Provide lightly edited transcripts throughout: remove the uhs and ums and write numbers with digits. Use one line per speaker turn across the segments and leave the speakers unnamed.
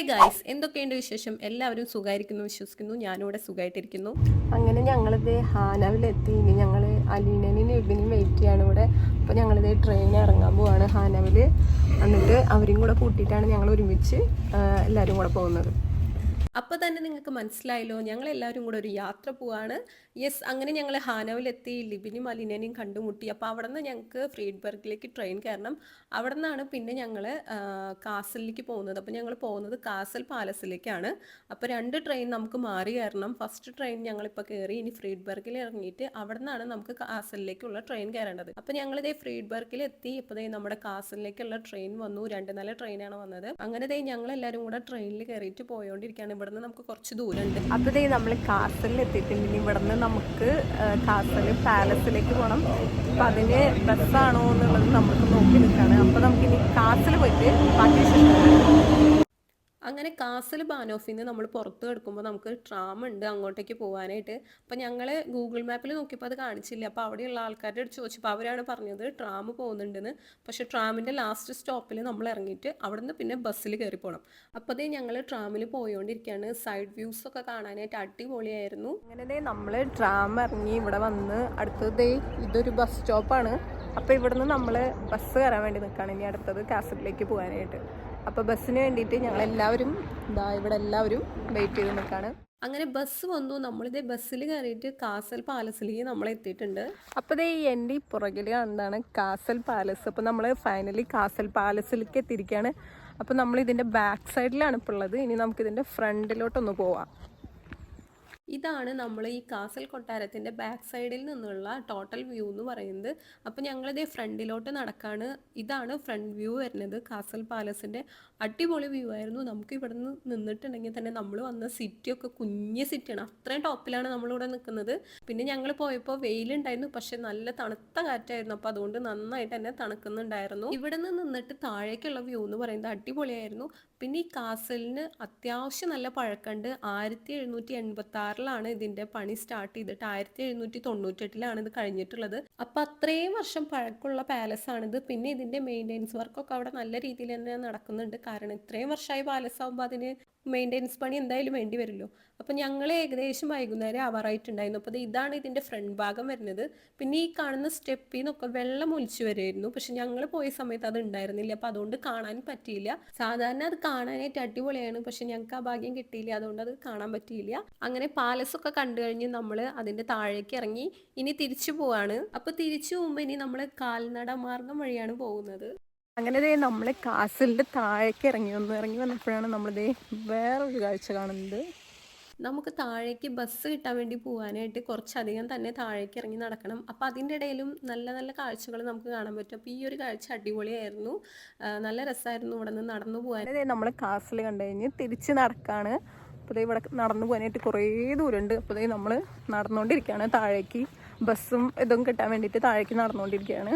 Guys, എന്തൊക്കെയുണ്ട് വിശേഷം? എല്ലാവരും സുഖമായിരിക്കുന്നു വിശ്വസിക്കുന്നു. ഞാനിവിടെ സുഖമായിട്ടിരിക്കുന്നു.
അങ്ങനെ ഞങ്ങളിത് ഹാനവിലെത്തി. ഇനി ഞങ്ങൾ അലീനനെയും എബിനെയും വെയിറ്റ് ചെയ്യാണ് ഇവിടെ. അപ്പോൾ ഞങ്ങളിത് ട്രെയിനിൽ ഇറങ്ങാൻ പോവാണ് ഹാനവിൽ. എന്നിട്ട് അവരെയും കൂടെ കൂട്ടിയിട്ടാണ് ഞങ്ങൾ ഒരുമിച്ച് എല്ലാവരും കൂടെ പോകുന്നത്.
അപ്പോൾ തന്നെ നിങ്ങൾക്ക് മനസ്സിലായല്ലോ, ഞങ്ങൾ എല്ലാവരും കൂടെ ഒരു യാത്ര പോവാണ്. യെസ്, അങ്ങനെ ഞങ്ങൾ ഹാനോവിലെത്തി. ലിബിനും അലീനനെയും കണ്ടുമുട്ടി. അപ്പോൾ അവിടെ നിന്ന് ഞങ്ങൾക്ക് ഫ്രീഡ്ബർഗിലേക്ക് ട്രെയിൻ കയറണം. അവിടെ നിന്നാണ് പിന്നെ ഞങ്ങൾ കാസലിലേക്ക് പോകുന്നത്. അപ്പോൾ ഞങ്ങൾ പോകുന്നത് കാസൽ പാലസിലേക്കാണ്. അപ്പോൾ 2 ട്രെയിൻ നമുക്ക് മാറി കയറണം. ഫസ്റ്റ് ട്രെയിൻ ഞങ്ങളിപ്പോൾ കയറി. ഇനി ഫ്രീഡ്ബർഗിൽ ഇറങ്ങിയിട്ട് അവിടെ നിന്നാണ് നമുക്ക് കാസലിലേക്കുള്ള ട്രെയിൻ കയറേണ്ടത്. അപ്പോൾ ഞങ്ങളിതേ ഫ്രീഡ്ബർഗിൽ എത്തി. ഇപ്പോൾ നമ്മുടെ കാസലിലേക്കുള്ള ട്രെയിൻ വന്നു. 2 നല്ല ട്രെയിനാണ് വന്നത്. അങ്ങനെ ഞങ്ങളെല്ലാവരും കൂടെ ട്രെയിനിൽ കയറിയിട്ട് പോയോണ്ടിരിക്കുകയാണ്. ഇവിടുന്ന് നമുക്ക് കുറച്ച് ദൂരമുണ്ട്.
അപ്പോൾ നമ്മൾ കാസലിൽ എത്തിയിട്ടുണ്ട്. ഇവിടുന്ന് നമുക്ക് കാസൽ പാലസിലേക്ക് പോകണം. അപ്പം അതിന് ബസ്സാണോ എന്നുള്ളത് നമുക്ക് നോക്കി നിൽക്കുകയാണ്. അപ്പോൾ നമുക്കിനി കാസൽ പോയിട്ട് ബാക്കി
അങ്ങനെ കാസൽ ബാനോഫിൽ നിന്ന് നമ്മൾ പുറത്ത് കിടക്കുമ്പോൾ നമുക്ക് ട്രാം ഉണ്ട് അങ്ങോട്ടേക്ക് പോകാനായിട്ട്. അപ്പോൾ ഞങ്ങൾ ഗൂഗിൾ മാപ്പിൽ നോക്കിയപ്പോൾ അത് കാണിച്ചില്ല. അപ്പോൾ അവിടെയുള്ള ആൾക്കാരുടെ അടുത്ത് ചോദിച്ചപ്പോൾ അവരാണ് പറഞ്ഞത് ട്രാം പോകുന്നുണ്ടെന്ന്. പക്ഷേ ട്രാമിൻ്റെ ലാസ്റ്റ് സ്റ്റോപ്പിൽ നമ്മൾ ഇറങ്ങിയിട്ട് അവിടുന്ന് പിന്നെ ബസ്സിൽ കയറി പോകണം. അപ്പോൾ അതേ ഞങ്ങൾ ട്രാമിൽ പോയോണ്ടിരിക്കുകയാണ്. സൈഡ് വ്യൂസ് ഒക്കെ കാണാനായിട്ട് അടിപൊളിയായിരുന്നു.
അങ്ങനെ നമ്മൾ ട്രാം ഇറങ്ങി ഇവിടെ വന്ന് അടുത്തത് ഇതൊരു ബസ് സ്റ്റോപ്പാണ്. അപ്പോൾ ഇവിടുന്ന് നമ്മൾ ബസ് കയറാൻ വേണ്ടി നിൽക്കുകയാണ്. ഇനി അടുത്തത് കാസലിലേക്ക് പോകാനായിട്ട്. അപ്പോൾ ബസ്സിന് വേണ്ടിയിട്ട് ഞങ്ങളെല്ലാവരും ഇവിടെ എല്ലാവരും വെയിറ്റ് ചെയ്ത് നിൽക്കുകയാണ്.
അങ്ങനെ ബസ് വന്നു. നമ്മളിതേ ബസ്സിൽ കയറിയിട്ട് കാസൽ പാലസിലേക്ക് നമ്മൾ എത്തിയിട്ടുണ്ട്.
അപ്പോൾ എൻ്റെ ഈ പുറകിൽ കാണുന്നതാണ് കാസൽ പാലസ്. അപ്പോൾ നമ്മൾ ഫൈനലി കാസൽ പാലസിലേക്ക് എത്തിയിരിക്കുകയാണ്. അപ്പോൾ നമ്മൾ ഇതിൻ്റെ ബാക്ക് സൈഡിലാണ് ഇപ്പോൾ ഉള്ളത്. ഇനി നമുക്കിതിൻ്റെ ഫ്രണ്ടിലോട്ടൊന്ന് പോവാം.
ഇതാണ് നമ്മൾ ഈ കാസൽ കൊട്ടാരത്തിൻ്റെ ബാക്ക് സൈഡിൽ നിന്നുള്ള ടോട്ടൽ വ്യൂ എന്ന് പറയുന്നത്. അപ്പോൾ ഞങ്ങളിതേ ഫ്രണ്ടിലോട്ട് നടക്കാണ്. ഇതാണ് ഫ്രണ്ട് വ്യൂ വരുന്നത്. കാസൽ പാലസിൻ്റെ അടിപൊളി വ്യൂ ആയിരുന്നു. നമുക്ക് ഇവിടെ നിന്ന് നിന്നിട്ടുണ്ടെങ്കിൽ തന്നെ നമ്മൾ വന്ന സിറ്റിയൊക്കെ കുഞ്ഞ് സിറ്റിയാണ്. അത്രയും ടോപ്പിലാണ് നമ്മളിവിടെ നിൽക്കുന്നത്. പിന്നെ ഞങ്ങൾ പോയപ്പോൾ വെയിലുണ്ടായിരുന്നു, പക്ഷെ നല്ല തണുത്ത കാറ്റായിരുന്നു. അപ്പോൾ അതുകൊണ്ട് നന്നായിട്ട് തന്നെ തണുക്കുന്നുണ്ടായിരുന്നു. ഇവിടെ നിന്ന് നിന്നിട്ട് താഴേക്കുള്ള വ്യൂ എന്ന് പറയുന്നത് അടിപൊളിയായിരുന്നു. പിന്നെ ഈ കാസലിന് അത്യാവശ്യം നല്ല പഴക്കമുണ്ട്. 1786 ഇതിൻ്റെ പണി സ്റ്റാർട്ട് ചെയ്തിട്ട് 1798 ഇത് കഴിഞ്ഞിട്ടുള്ളത്. അപ്പോൾ അത്രയും വർഷം പഴക്കമുള്ള പാലസാണിത്. പിന്നെ ഇതിൻ്റെ മെയിൻ്റെനൻസ് വർക്കൊക്കെ അവിടെ നല്ല രീതിയിൽ തന്നെ നടക്കുന്നുണ്ട്. കാരണം ഇത്രയും വർഷമായി പാലസ് ആകുമ്പോൾ അതിന് മെയിൻ്റെനൻസ് പണി എന്തായാലും വേണ്ടി വരുമല്ലോ. അപ്പോൾ ഞങ്ങൾ ഏകദേശം വൈകുന്നേരം ആവാറായിട്ടുണ്ടായിരുന്നു. അപ്പോൾ ഇതാണ് ഇതിൻ്റെ ഫ്രണ്ട് ഭാഗം വരുന്നത്. പിന്നെ ഈ കാണുന്ന സ്റ്റെപ്പിൽ നിന്നൊക്കെ വെള്ളം ഒലിച്ചു വരുമായിരുന്നു. പക്ഷെ ഞങ്ങൾ പോയ സമയത്ത് അത് ഉണ്ടായിരുന്നില്ല. അപ്പോൾ അതുകൊണ്ട് കാണാൻ പറ്റിയില്ല. സാധാരണ അത് കാണാനായിട്ട് അടിപൊളിയാണ്, പക്ഷെ ഞങ്ങൾക്ക് ആ ഭാഗ്യം കിട്ടിയില്ല. അതുകൊണ്ട് അത് കാണാൻ പറ്റിയില്ല. അങ്ങനെ പാലസൊക്കെ കണ്ടു കഴിഞ്ഞ് നമ്മൾ അതിൻ്റെ താഴേക്ക് ഇറങ്ങി ഇനി തിരിച്ചു പോവാണ്. അപ്പോൾ തിരിച്ചു പോകുമ്പോൾ ഇനി നമ്മൾ കാൽനട മാർഗം വഴിയാണ് പോകുന്നത്.
അങ്ങനെ നമ്മൾ കാസലിൻ്റെ താഴേക്ക് ഇറങ്ങി വന്നപ്പോഴാണ് നമ്മളിതേ വേറൊരു കാഴ്ച കാണുന്നത്.
നമുക്ക് താഴേക്ക് ബസ് കിട്ടാൻ വേണ്ടി പോകാനായിട്ട് കുറച്ചധികം തന്നെ താഴേക്ക് ഇറങ്ങി നടക്കണം. അപ്പോൾ അതിൻ്റെ ഇടയിലും നല്ല നല്ല കാഴ്ചകൾ നമുക്ക് കാണാൻ പറ്റും. അപ്പോൾ ഈ ഒരു കാഴ്ച അടിപൊളിയായിരുന്നു. നല്ല രസമായിരുന്നു ഇവിടെ നിന്ന് നടന്നു പോകാൻ.
നമ്മൾ കാസൽ കണ്ടു കഴിഞ്ഞ് തിരിച്ച് നടക്കാണ്. അപ്പോൾ ഇവിടെ നടന്നു പോകാനായിട്ട് കുറേ ദൂരമുണ്ട്. അപ്പോൾ നമ്മൾ നടന്നുകൊണ്ടിരിക്കുകയാണ് താഴേക്ക്. ബസ്സും ഇതും കിട്ടാൻ വേണ്ടിയിട്ട് താഴേക്ക് നടന്നുകൊണ്ടിരിക്കുകയാണ്.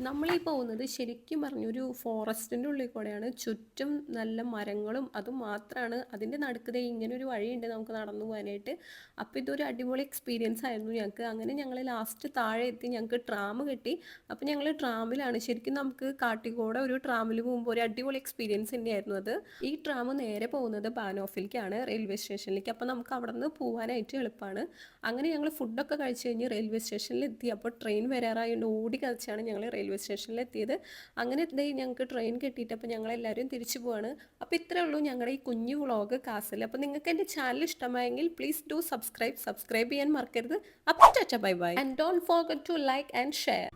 നമ്മളീ പോകുന്നത് ശരിക്കും പറഞ്ഞൊരു ഫോറസ്റ്റിൻ്റെ ഉള്ളിൽ കൂടെയാണ്. ചുറ്റും നല്ല മരങ്ങളും അതും മാത്രമാണ്. അതിൻ്റെ നടുക്കതേ ഇങ്ങനെ ഒരു വഴിയുണ്ട് നമുക്ക് നടന്നു പോകാനായിട്ട്. അപ്പോൾ ഇതൊരു അടിപൊളി എക്സ്പീരിയൻസ് ആയിരുന്നു ഞങ്ങൾക്ക്. അങ്ങനെ ഞങ്ങൾ ലാസ്റ്റ് താഴെ എത്തി. ഞങ്ങൾക്ക് ട്രാം കിട്ടി. അപ്പോൾ ഞങ്ങൾ ട്രാമിലാണ്. ശരിക്കും നമുക്ക് കാട്ടിക്കൂടെ ഒരു ട്രാമിൽ പോകുമ്പോൾ ഒരു അടിപൊളി എക്സ്പീരിയൻസ് തന്നെയായിരുന്നു അത്. ഈ ട്രാം നേരെ പോകുന്നത് ബാനോഫിലേക്കാണ്, റെയിൽവേ സ്റ്റേഷനിലേക്ക്. അപ്പോൾ നമുക്ക് അവിടെ നിന്ന് പോകാനായിട്ട് എളുപ്പമാണ്. അങ്ങനെ ഞങ്ങൾ ഫുഡൊക്കെ കഴിച്ച് കഴിഞ്ഞ് റെയിൽവേ സ്റ്റേഷനിൽ എത്തി. അപ്പോൾ ട്രെയിൻ വരാറായതുകൊണ്ട് ഓടി കളിച്ചാണ് ഞങ്ങൾ റെയിൽവേ സ്റ്റേഷനിൽ എത്തിയത്. അങ്ങനെ ഞങ്ങൾക്ക് ട്രെയിൻ കിട്ടിയിട്ട് അപ്പോൾ ഞങ്ങളെല്ലാവരും തിരിച്ചു പോവാണ്. അപ്പോൾ ഇത്രയേ ഉള്ളൂ ഞങ്ങളുടെ ഈ കുഞ്ഞു വ്ളോഗ് കാസൽ. അപ്പോൾ നിങ്ങൾക്ക് എൻ്റെ ചാനൽ ഇഷ്ടമായെങ്കിൽ പ്ലീസ് ഡു സബ്സ്ക്രൈബ് ചെയ്യാൻ മറക്കരുത്. അപ്പോൾ tata bye bye and don't forget to like and share.